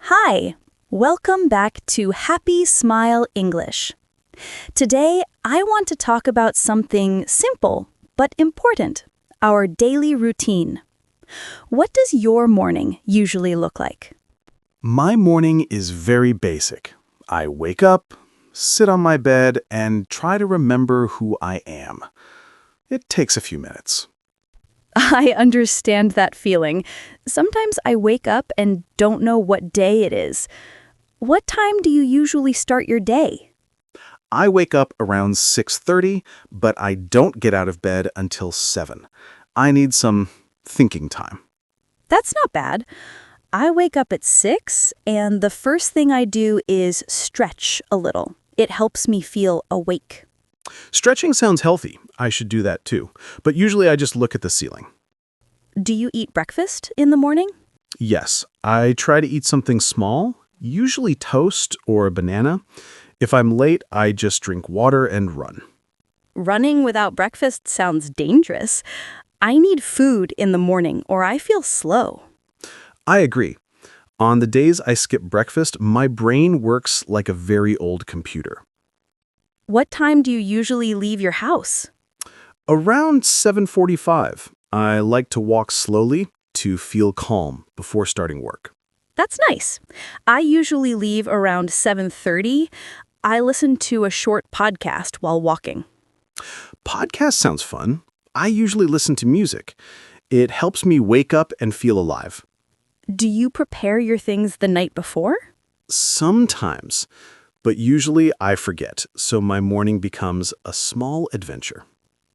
Hi, welcome back to Happy Smile English. Today, I want to talk about something simple but important, our daily routine. What does your morning usually look like? My morning is very basic. I wake up, sit on my bed, and try to remember who I am. It takes a few minutes. I understand that feeling. Sometimes I wake up and don't know what day it is. What time do you usually start your day? I wake up around 6:30, but I don't get out of bed until 7. I need some thinking time. That's not bad. I wake up at 6, and the first thing I do is stretch a little. It helps me feel awake. Stretching sounds healthy. I should do that too. But usually I just look at the ceiling. Do you eat breakfast in the morning? Yes, I try to eat something small, usually toast or a banana. If I'm late, I just drink water and run. Running without breakfast sounds dangerous. I need food in the morning or I feel slow. I agree. On the days I skip breakfast, my brain works like a very old computer. What time do you usually leave your house? Around 7:45, I like to walk slowly to feel calm before starting work. That's nice. I usually leave around 7:30. I listen to a short podcast while walking. Podcast sounds fun. I usually listen to music. It helps me wake up and feel alive. Do you prepare your things the night before? Sometimes, but usually I forget, so my morning becomes a small adventure.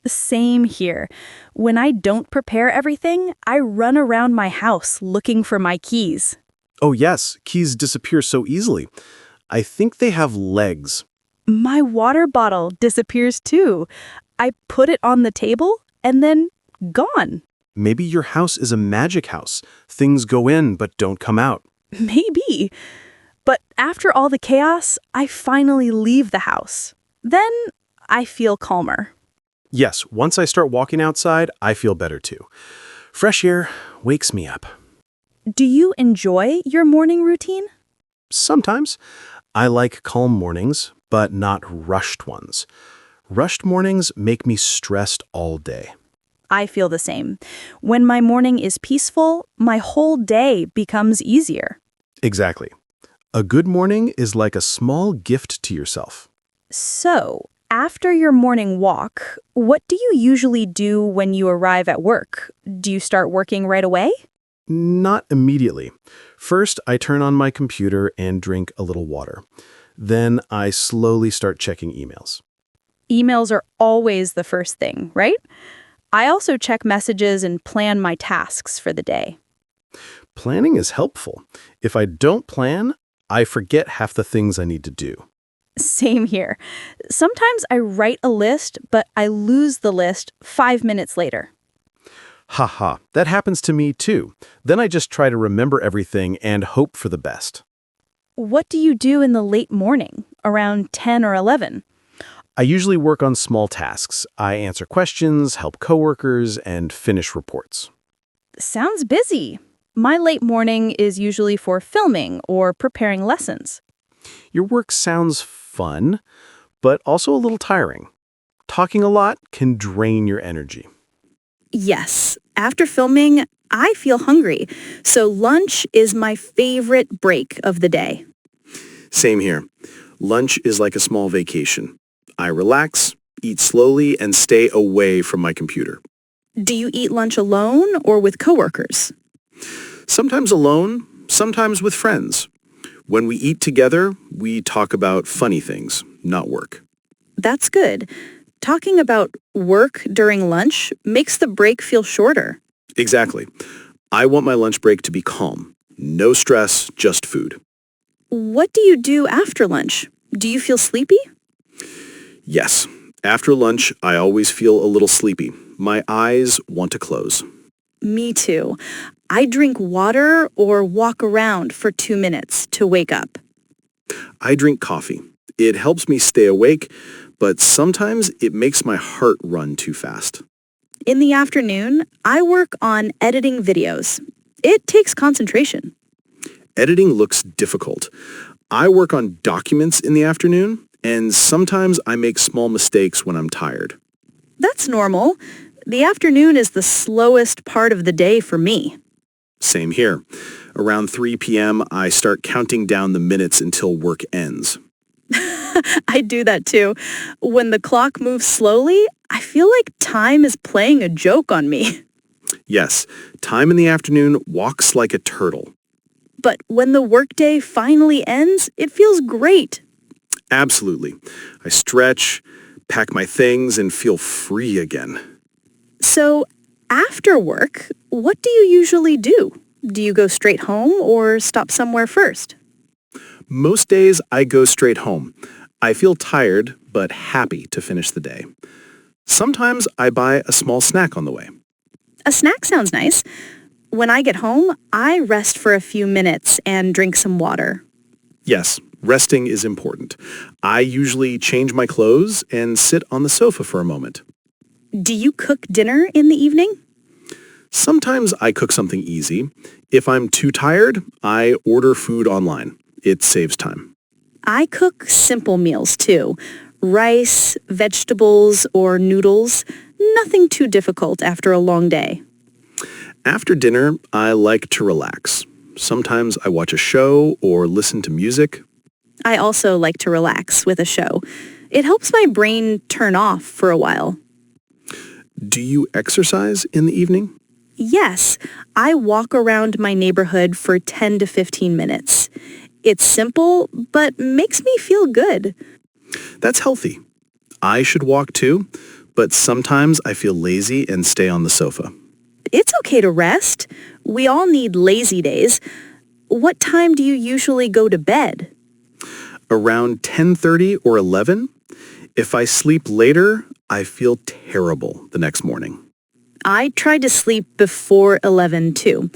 Same here. When I don't prepare everything, I run around my house looking for my keys. Oh yes, keys disappear so easily. I think they have legs. My water bottle disappears too. I put it on the table and then gone. Maybe your house is a magic house. Things go in but don't come out. Maybe. But after all the chaos, I finally leave the house. Then I feel calmer. Yes, once I start walking outside, I feel better too. Fresh air wakes me up. Do you enjoy your morning routine? Sometimes. I like calm mornings, but not rushed ones. Rushed mornings make me stressed all day. I feel the same. When my morning is peaceful, my whole day becomes easier. Exactly. A good morning is like a small gift to yourself. So, after your morning walk, what do you usually do when you arrive at work? Do you start working right away? Not immediately. First, I turn on my computer and drink a little water. Then I slowly start checking emails. Emails are always the first thing, right? I also check messages and plan my tasks for the day. Planning is helpful. If I don't plan, I forget half the things I need to do. Same here. Sometimes I write a list, but I lose the list 5 minutes later. Haha, that happens to me too. Then I just try to remember everything and hope for the best. What do you do in the late morning, around 10 or 11? I usually work on small tasks. I answer questions, help coworkers, and finish reports. Sounds busy. My late morning is usually for filming or preparing lessons. Your work sounds fun, but also a little tiring. Talking a lot can drain your energy. Yes, after filming, I feel hungry, so lunch is my favorite break of the day. Same here. Lunch is like a small vacation. I relax, eat slowly, and stay away from my computer. Do you eat lunch alone or with coworkers? Sometimes alone, sometimes with friends. When we eat together, we talk about funny things, not work. That's good. Talking about work during lunch makes the break feel shorter. Exactly. I want my lunch break to be calm. No stress, just food. What do you do after lunch? Do you feel sleepy? Yes. After lunch, I always feel a little sleepy. My eyes want to close. Me too. I drink water or walk around for 2 minutes to wake up. I drink coffee. It helps me stay awake, but sometimes it makes my heart run too fast. In the afternoon, I work on editing videos. It takes concentration. editing looks difficult. I work on documents in the afternoon, and sometimes I make small mistakes when I'm tired. That's normal. The afternoon is the slowest part of the day for me. Same here. Around 3 p.m., I start counting down the minutes until work ends. I do that too. When the clock moves slowly, I feel like time is playing a joke on me. Yes, time in the afternoon walks like a turtle. But when the workday finally ends, it feels great. Absolutely. I stretch, pack my things, and feel free again. So, after work, what do you usually do? Do you go straight home or stop somewhere first? Most days I go straight home. I feel tired, but happy to finish the day. Sometimes I buy a small snack on the way. A snack sounds nice. When I get home, I rest for a few minutes and drink some water. Yes, resting is important. I usually change my clothes and sit on the sofa for a moment. Do you cook dinner in the evening? Sometimes I cook something easy. If I'm too tired, I order food online. It saves time. I cook simple meals too. Rice, vegetables, or noodles. Nothing too difficult after a long day. After dinner, I like to relax. Sometimes I watch a show or listen to music. I also like to relax with a show. It helps my brain turn off for a while. Do you exercise in the evening? Yes, I walk around my neighborhood for 10 to 15 minutes. It's simple, but makes me feel good. That's healthy. I should walk too, but sometimes I feel lazy and stay on the sofa. It's okay to rest. We all need lazy days. What time do you usually go to bed? Around 10:30 or 11. If I sleep later, I feel terrible the next morning. I try to sleep before 11 too.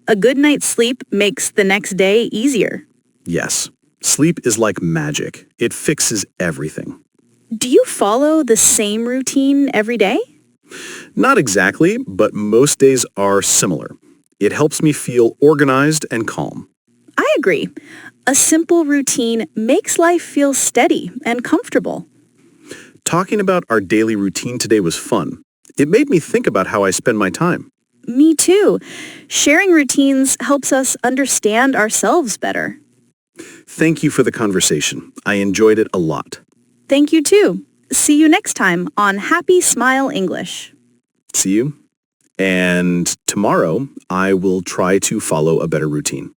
A good night's sleep makes the next day easier. Yes, sleep is like magic. It fixes everything. Do you follow the same routine every day? Not exactly, but most days are similar. It helps me feel organized and calm. I agree. A simple routine makes life feel steady and comfortable. Talking about our daily routine today was fun. It made me think about how I spend my time. Me too. Sharing routines helps us understand ourselves better. Thank you for the conversation. I enjoyed it a lot. Thank you too. See you next time on Happy Smile English. See you. And tomorrow, I will try to follow a better routine.